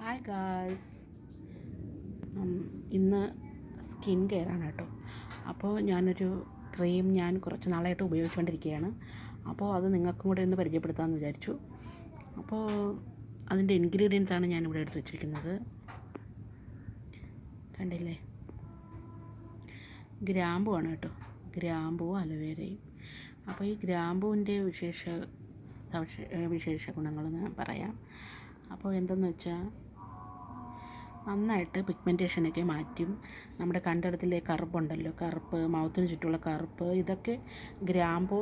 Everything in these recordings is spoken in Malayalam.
Hi guys. ഇന്ന് സ്കിൻ കെയർ ആണ് കേട്ടോ. അപ്പോൾ ഞാനൊരു ക്രീം കുറച്ച് നാളായിട്ട് ഉപയോഗിച്ചുകൊണ്ടിരിക്കുകയാണ്. അപ്പോൾ അത് നിങ്ങൾക്കും കൂടെ ഒന്ന് പരിചയപ്പെടുത്താമെന്ന് വിചാരിച്ചു. അപ്പോൾ അതിൻ്റെ ഇൻഗ്രീഡിയൻസ് ആണ് ഞാനിവിടെ എടുത്ത് വെച്ചിരിക്കുന്നത്. കണ്ടില്ലേ, ഗ്രാമ്പു ആണ് കേട്ടോ. ഗ്രാമ്പുവും അലോവേരയും. അപ്പോൾ ഈ ഗ്രാമ്പുവിൻ്റെ വിശേഷ ഗുണങ്ങൾ ഞാൻ പറയാം. അപ്പോൾ എന്തെന്ന് വെച്ചാൽ, നന്നായിട്ട് പിഗ്മെൻറ്റേഷനൊക്കെ മാറ്റും. നമ്മുടെ കണ്ണിടത്തിലെ കറുപ്പുണ്ടല്ലോ, കറുപ്പ്, മൗത്തിന് ചുറ്റുമുള്ള കറുപ്പ്, ഇതൊക്കെ ഗ്രാമ്പു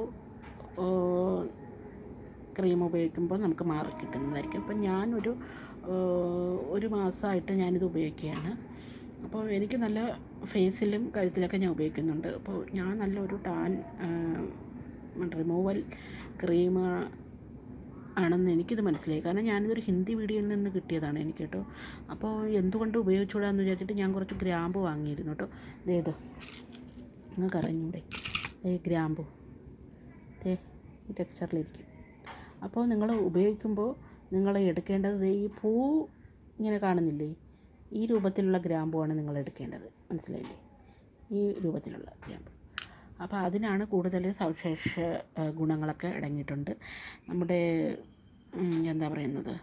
ക്രീം ഉപയോഗിക്കുമ്പോൾ നമുക്ക് മാറി കിട്ടുന്നതായിരിക്കും. അപ്പം ഒരു മാസമായിട്ട് ഞാനിത് ഉപയോഗിക്കുകയാണ്. അപ്പോൾ എനിക്ക് നല്ല ഫേസിലും കഴുത്തിലൊക്കെ ഞാൻ ഉപയോഗിക്കുന്നുണ്ട്. അപ്പോൾ ഞാൻ നല്ലൊരു ടാൻ റിമൂവൽ ക്രീം ആണെന്ന് എനിക്കിത് മനസ്സിലായി. കാരണം ഞാനിതൊരു ഹിന്ദി വീഡിയോയിൽ നിന്ന് കിട്ടിയതാണ് എനിക്ക് കേട്ടോ. അപ്പോൾ എന്തുകൊണ്ട് ഉപയോഗിച്ചുകൂടാന്ന് വിചാരിച്ചിട്ട് ഞാൻ കുറച്ച് ഗ്രാമ്പു വാങ്ങിയിരുന്നു കേട്ടോ. ഇതേതോ നിങ്ങൾക്ക് അറിഞ്ഞൂടെ, ഗ്രാമ്പു ഈ ടെക്സ്ചറിലിരിക്കും. അപ്പോൾ നിങ്ങൾ ഉപയോഗിക്കുമ്പോൾ നിങ്ങൾ എടുക്കേണ്ടത് ഈ പൂ ഇങ്ങനെ കാണുന്നില്ലേ, ഈ രൂപത്തിലുള്ള ഗ്രാമ്പുവാണ് നിങ്ങൾ എടുക്കേണ്ടത്. മനസ്സിലായില്ലേ, ഈ രൂപത്തിലുള്ള ഗ്രാമ്പു. അപ്പോൾ അതിനാണ് കൂടുതൽ സവിശേഷ ഗുണങ്ങളൊക്കെ അടങ്ങിയിട്ടുണ്ട്. നമ്മുടെ എന്താ പറയുന്നത്,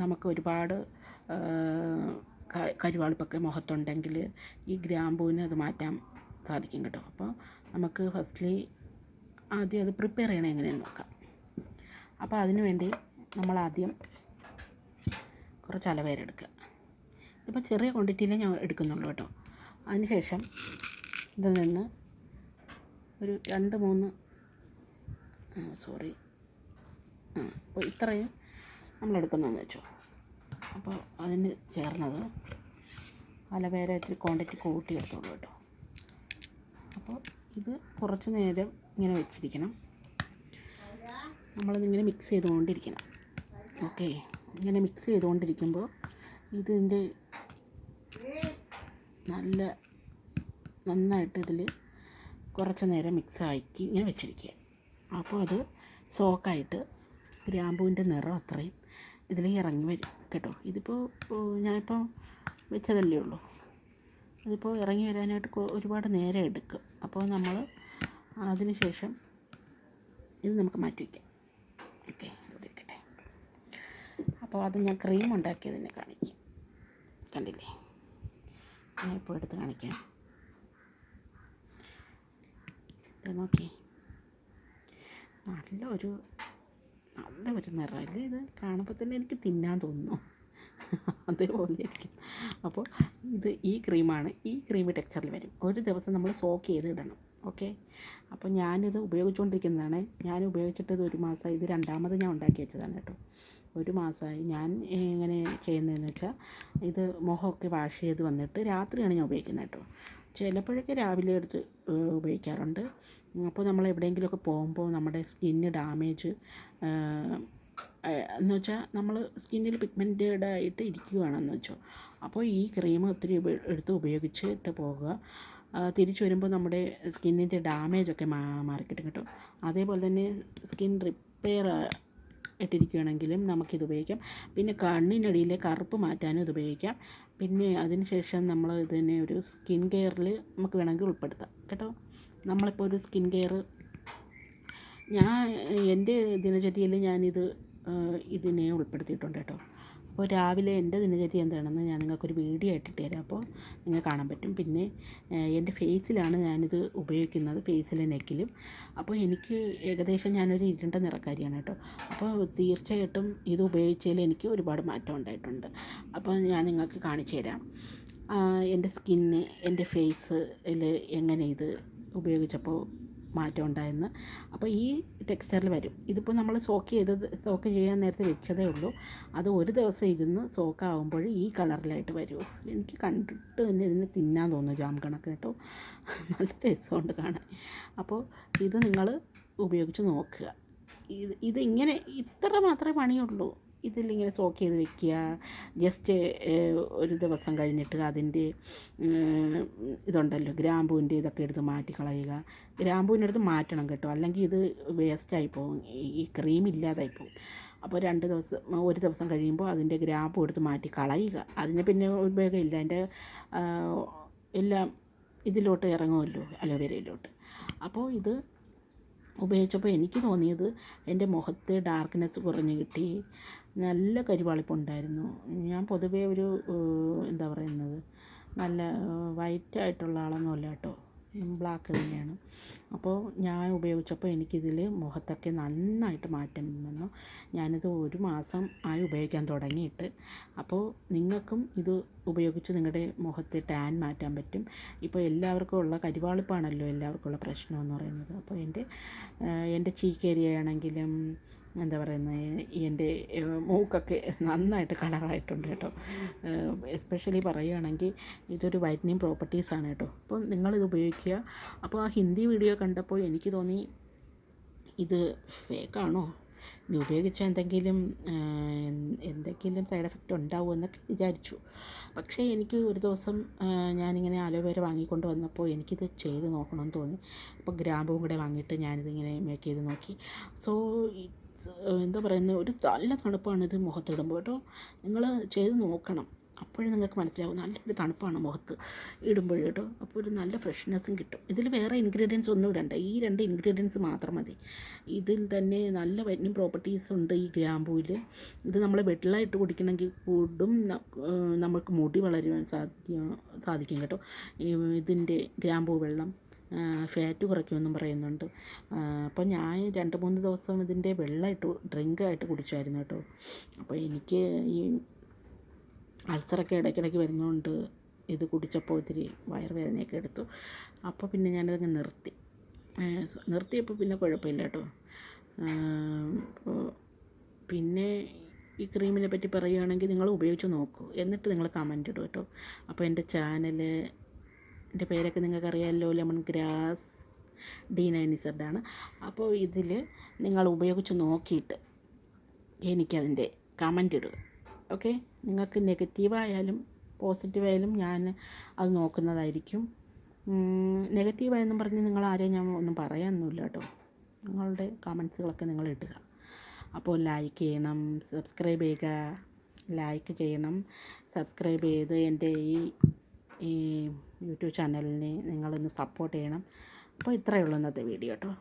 നമുക്ക് ഒരുപാട് കരുവാളിപ്പൊക്കെ മുഖത്തുണ്ടെങ്കിൽ ഈ ഗ്രാമ്പൂവിന് അത് മാറ്റാൻ സാധിക്കും കേട്ടോ. അപ്പോൾ നമുക്ക് ആദ്യം അത് പ്രിപ്പയർ ചെയ്യണം എങ്ങനെയെന്ന് നോക്കാം. അപ്പോൾ അതിന് വേണ്ടി നമ്മളാദ്യം കുറച്ച് അലോവേര എടുക്കുക. ഇതിപ്പോൾ ചെറിയ ക്വാണ്ടിറ്റിയിലേ ഞാൻ എടുക്കുന്നുള്ളൂ കേട്ടോ. അതിനുശേഷം ഇതിൽ നിന്ന് ഒരു 2-3 അപ്പോൾ ഇത്രയും നമ്മളെടുക്കുന്നതെന്ന് വെച്ചോ. അപ്പോൾ അതിന് ചേർന്നത് അലോവേര ഇത്തിരി ക്വാണ്ടിറ്റി കൂട്ടി എടുത്തോളൂ കേട്ടോ. അപ്പോൾ ഇത് കുറച്ച് നേരം ഇങ്ങനെ വെച്ചിരിക്കണം. നമ്മളിതിങ്ങനെ മിക്സ് ചെയ്തുകൊണ്ടിരിക്കണം. ഓക്കെ, ഇങ്ങനെ മിക്സ് ചെയ്തുകൊണ്ടിരിക്കുമ്പോൾ ഇതിൻ്റെ നന്നായിട്ട് ഇതിൽ കുറച്ച് നേരം മിക്സാക്കി ഇങ്ങനെ വെച്ചിരിക്കുക. അപ്പോൾ അത് സോക്കായിട്ട് ഗ്രാമ്പൂവിൻ്റെ നിറം അത്രയും ഇതിൽ ഇറങ്ങി വരും കേട്ടോ. ഇതിപ്പോൾ ഞാനിപ്പോൾ വെച്ചതല്ലേ ഉള്ളൂ. അതിപ്പോൾ ഇറങ്ങി വരാനായിട്ട് ഒരുപാട് നേരം എടുക്കും. അപ്പോൾ നമ്മൾ അതിന് ശേഷം ഇത് നമുക്ക് മാറ്റി വയ്ക്കാം. ഓക്കെ, ഇരിക്കട്ടെ. അപ്പോൾ അത് ഞാൻ ക്രീം ഉണ്ടാക്കിയതിനെ കാണിക്കാം. കണ്ടില്ലേ, ഞാൻ ഇപ്പോൾ എടുത്ത് കാണിക്കാം. ഇത് നോക്കി, നല്ലൊരു നിറമല്ലേ. ഇത് കാണുമ്പോൾ തന്നെ എനിക്ക് തിന്നാൻ തോന്നുന്നു, അതേപോലെ ഇരിക്കും. അപ്പോൾ ഈ ക്രീമാണ്. ഈ ക്രീം ടെക്സ്ചറിൽ വരും. ഒരു ദിവസം നമ്മൾ സോക്ക് ചെയ്ത് ഇടണം. ഓക്കെ, അപ്പോൾ ഞാനിത് ഉപയോഗിച്ചുകൊണ്ടിരിക്കുന്നതാണ്. ഞാൻ ഉപയോഗിച്ചിട്ട് ഇത് 1 മാസമായി. ഇത് രണ്ടാമത് ഞാൻ ഉണ്ടാക്കി വെച്ചതാണ് കേട്ടോ. 1 മാസമായി. ഞാൻ എങ്ങനെ ചെയ്യുന്നതെന്ന് വെച്ചാൽ, ഇത് മുഖമൊക്കെ വാഷ് ചെയ്ത് വന്നിട്ട് രാത്രിയാണ് ഞാൻ ഉപയോഗിക്കുന്നത് കേട്ടോ. ചിലപ്പോഴൊക്കെ രാവിലെ എടുത്ത് ഉപയോഗിക്കാറുണ്ട്. അപ്പോൾ നമ്മൾ എവിടെയെങ്കിലുമൊക്കെ പോകുമ്പോൾ നമ്മുടെ സ്കിന്ന് ഡാമേജ് എന്ന് വെച്ചാൽ, നമ്മൾ സ്കിന്നിൽ പിഗ്മെൻറ്റഡ് ആയിട്ട് ഇരിക്കുകയാണെന്ന് വെച്ചോ. അപ്പോൾ ഈ ക്രീം ഒത്തിരി എടുത്ത് ഉപയോഗിച്ചിട്ട് പോകുക. തിരിച്ചു വരുമ്പോൾ നമ്മുടെ സ്കിന്നിൻ്റെ ഡാമേജൊക്കെ മാറിക്കിട്ടും കേട്ടോ. അതേപോലെ തന്നെ സ്കിൻ റിപ്പയർ ഇട്ടിരിക്കുകയാണെങ്കിലും നമുക്കിത് ഉപയോഗിക്കാം. പിന്നെ കണ്ണിനടിയിലെ കറുപ്പ് മാറ്റാനും ഇത് ഉപയോഗിക്കാം. പിന്നെ അതിന് ശേഷം നമ്മൾ ഇതിനെ ഒരു സ്കിൻ കെയറിൽ നമുക്ക് വേണമെങ്കിൽ ഉൾപ്പെടുത്താം കേട്ടോ. നമ്മളിപ്പോൾ ഒരു സ്കിൻ കെയർ എൻ്റെ ദിനചര്യയിൽ ഇതിനെ ഉൾപ്പെടുത്തിയിട്ടുണ്ട് കേട്ടോ. അപ്പോൾ രാവിലെ എൻ്റെ ദിനചര്യ എന്താണെന്ന് ഞാൻ നിങ്ങൾക്കൊരു വീഡിയോ ഇട്ടിട്ട് തരാം. അപ്പോൾ നിങ്ങൾക്ക് കാണാൻ പറ്റും. പിന്നെ എൻ്റെ ഫേസിലാണ് ഞാനിത് ഉപയോഗിക്കുന്നത്, ഫേസിലും നെക്കിലും. അപ്പോൾ എനിക്ക് ഏകദേശം ഞാനൊരു ഇരുണ്ട നിറക്കാരിയാണ് കേട്ടോ. അപ്പോൾ തീർച്ചയായിട്ടും ഇത് ഉപയോഗിച്ചതിൽ എനിക്ക് ഒരുപാട് മാറ്റം ഉണ്ടായിട്ടുണ്ട്. അപ്പോൾ ഞാൻ നിങ്ങൾക്ക് കാണിച്ചു തരാം എൻ്റെ സ്കിന്ന്, എൻ്റെ ഫേസിൽ എങ്ങനെ ഇത് ഉപയോഗിച്ചപ്പോൾ മാറ്റം ഉണ്ടായെന്ന്. അപ്പോൾ ഈ ടെക്സ്ചറിൽ വരും. ഇതിപ്പോൾ നമ്മൾ സോക്ക് ചെയ്യാൻ നേരത്തെ വെച്ചതേ ഉള്ളൂ. അത് ഒരു ദിവസം ഇരുന്ന് സോക്കാവുമ്പോൾ ഈ കളറിലായിട്ട് വരും. എനിക്ക് കണ്ടിട്ട് തന്നെ ഇതിന് തിന്നാൻ തോന്നുന്നു, ജാം കണക്ക് കേട്ടോ. നല്ല രസമുണ്ട് കാണാൻ. അപ്പോൾ ഇത് നിങ്ങൾ ഉപയോഗിച്ച് നോക്കുക. ഇതിങ്ങനെ ഇത്ര മാത്രമേ പണിയുള്ളൂ. ഇതിലിങ്ങനെ സോക്ക് ചെയ്ത് വെക്കുക. ജസ്റ്റ് ഒരു ദിവസം കഴിഞ്ഞിട്ട് അതിൻ്റെ ഇതുണ്ടല്ലോ, ഗ്രാമ്പൂവിൻ്റെ ഇതൊക്കെ എടുത്ത് മാറ്റിക്കളയുക. ഗ്രാമ്പൂവിൻ്റെ അടുത്ത് മാറ്റണം കേട്ടോ, അല്ലെങ്കിൽ ഇത് വേസ്റ്റായി പോകും, ഈ ക്രീം ഇല്ലാതായി പോകും. അപ്പോൾ 1 ദിവസം കഴിയുമ്പോൾ അതിൻ്റെ ഗ്രാമ്പും എടുത്ത് മാറ്റി കളയുക. അതിന് പിന്നെ ഉപയോഗമില്ല. അതിൻ്റെ എല്ലാം ഇതിലോട്ട് ഇറങ്ങുമല്ലോ, അലോവേരയിലോട്ട്. അപ്പോൾ ഇത് ഉപയോഗിച്ചപ്പോൾ എനിക്ക് തോന്നിയത് എൻ്റെ മുഖത്ത് ഡാർക്ക്നെസ് കുറഞ്ഞ് കിട്ടി, നല്ല കരിവാളിപ്പുണ്ടായിരുന്നു. ഞാൻ പൊതുവേ ഒരു എന്താ പറയുന്നത്, നല്ല വൈറ്റായിട്ടുള്ള ആളൊന്നുമല്ല കേട്ടോ, ബ്ലാക്ക് തന്നെയാണ്. അപ്പോൾ ഞാൻ ഉപയോഗിച്ചപ്പോൾ എനിക്കിതിൽ മുഖത്തൊക്കെ നന്നായിട്ട് മാറ്റം വന്നു. ഞാനിത് 1 മാസം ആയി ഉപയോഗിക്കാൻ തുടങ്ങിയിട്ട്. അപ്പോൾ നിങ്ങൾക്കും ഇത് ഉപയോഗിച്ച് നിങ്ങളുടെ മുഖത്തെ ടാൻ മാറ്റാൻ പറ്റും. ഇപ്പോൾ എല്ലാവർക്കും ഉള്ള കരിവാളിപ്പാണല്ലോ എല്ലാവർക്കും ഉള്ള പ്രശ്നമെന്ന് പറയുന്നത്. അപ്പോൾ എൻ്റെ ചീക്ക് ഏരിയ ആണെങ്കിലും എന്താ പറയുന്നത്, എൻ്റെ മൂക്കൊക്കെ നന്നായിട്ട് കളറായിട്ടുണ്ട് കേട്ടോ. എസ്പെഷ്യലി പറയുകയാണെങ്കിൽ ഇതൊരു വൈറ്റനിങ് പ്രോപ്പർട്ടീസാണ് കേട്ടോ. അപ്പോൾ നിങ്ങളിത് ഉപയോഗിക്കുക. അപ്പോൾ ആ ഹിന്ദി വീഡിയോ കണ്ടപ്പോൾ എനിക്ക് തോന്നി ഇത് ഫേക്കാണോ, ഇനി ഉപയോഗിച്ചാൽ എന്തെങ്കിലും സൈഡ് എഫക്റ്റ് ഉണ്ടാവുമോ എന്നൊക്കെ വിചാരിച്ചു. പക്ഷേ എനിക്ക് ഒരു ദിവസം ഞാനിങ്ങനെ അലോവേര വാങ്ങിക്കൊണ്ട് വന്നപ്പോൾ എനിക്കിത് ചെയ്ത് നോക്കണമെന്ന് തോന്നി. അപ്പോൾ ഗ്രാമ്പും കൂടെ വാങ്ങിയിട്ട് ഞാനിതിങ്ങനെ മേക്ക് ചെയ്ത് നോക്കി. സോ എന്താ പറയുന്നത്, ഒരു നല്ല തണുപ്പാണിത് മുഖത്തിടുമ്പോൾ കേട്ടോ. നിങ്ങൾ ചെയ്ത് നോക്കണം, അപ്പോഴേ നിങ്ങൾക്ക് മനസ്സിലാവും. നല്ലൊരു തണുപ്പാണ് മുഖത്ത് ഇടുമ്പോൾ കേട്ടോ. അപ്പോൾ ഒരു നല്ല ഫ്രഷ്നെസ്സും കിട്ടും. ഇതിൽ വേറെ ഇൻഗ്രീഡിയൻസ് ഒന്നും ഇടണ്ട, ഈ 2 ഇൻഗ്രീഡിയൻസ് മാത്രം മതി. ഇതിൽ തന്നെ നല്ല വൈറ്റനിങ് പ്രോപ്പർട്ടീസ് ഉണ്ട് ഈ ഗ്രാമ്പൂവിൽ. ഇത് നമ്മൾ വെള്ളമായിട്ട് കുടിക്കണമെങ്കിൽ കൂടും നമുക്ക് മുടി വളരുവാൻ സാധിക്കും കേട്ടോ. ഇതിൻ്റെ ഗ്രാമ്പൂ വെള്ളം ഫാറ്റ് കുറയ്ക്കുമെന്നും പറയുന്നുണ്ട്. അപ്പോൾ ഞാൻ 2-3 ദിവസം ഇതിൻ്റെ വെള്ളമായിട്ട് ഡ്രിങ്കായിട്ട് കുടിച്ചായിരുന്നു കേട്ടോ. അപ്പോൾ എനിക്ക് ഈ അൾസറൊക്കെ ഇടയ്ക്കിടയ്ക്ക് വരുന്നതുകൊണ്ട് ഇത് കുടിച്ചപ്പോൾ ഇത്തിരി വയറുവേദനയൊക്കെ എടുത്തു. അപ്പോൾ പിന്നെ ഞാനതങ്ങ് നിർത്തിയപ്പോൾ പിന്നെ കുഴപ്പമില്ല കേട്ടോ. പിന്നെ ഈ ക്രീമിനെ പറ്റി പറയുകയാണെങ്കിൽ നിങ്ങൾ ഉപയോഗിച്ച് നോക്കൂ, എന്നിട്ട് നിങ്ങൾ കമൻ്റ് ഇടും കേട്ടോ. അപ്പോൾ എൻ്റെ എൻ്റെ പേരൊക്കെ നിങ്ങൾക്കറിയാമല്ലോ, ലെമൺ ഗ്രാസ് D9Z ആണ്. അപ്പോൾ ഇതിൽ നിങ്ങൾ ഉപയോഗിച്ച് നോക്കിയിട്ട് എനിക്കതിൻ്റെ കമൻ്റ് ഇടുക. ഓക്കെ, നിങ്ങൾക്ക് നെഗറ്റീവായാലും പോസിറ്റീവായാലും ഞാൻ അത് നോക്കുന്നതായിരിക്കും. നെഗറ്റീവായെന്നും പറഞ്ഞ് നിങ്ങൾ ആരെയും ഞാൻ ഒന്നും പറയാനൊന്നുമില്ല കേട്ടോ. നിങ്ങളുടെ കമൻസുകളൊക്കെ നിങ്ങൾ ഇടുക. അപ്പോൾ ലൈക്ക് ചെയ്യണം, സബ്സ്ക്രൈബ് ചെയ്യുക. ലൈക്ക് ചെയ്യണം, സബ്സ്ക്രൈബ് ചെയ്ത് എൻ്റെ ഈ യൂട്യൂബ് ചാനലിനെ നിങ്ങളൊന്ന് സപ്പോർട്ട് ചെയ്യണം. അപ്പോൾ ഇത്രയേ ഉള്ളൂ ഇന്നത്തെ വീഡിയോ കേട്ടോ.